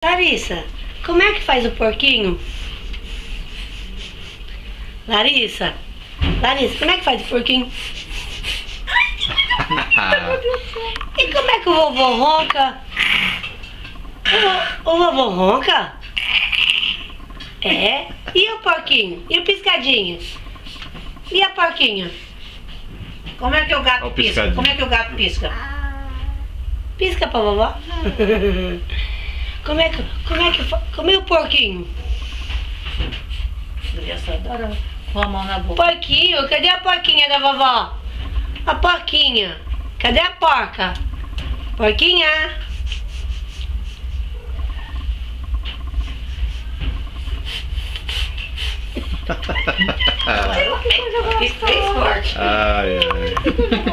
Larissa, como é que faz o porquinho? Larissa, como é que faz o porquinho? E como é que o vovô ronca? O vovô ronca? É? E o porquinho? E o piscadinho? E a porquinha? Como é que o gato Ó o pisca? piscadinho. Como é que o gato pisca? Pisca pra vovó? Como é o porquinho? Criança adora com a mão na boca. Porquinho, cadê a porquinha da vovó? A porquinha, cadê a porca? Porquinha. Fez forte. Ai, ai.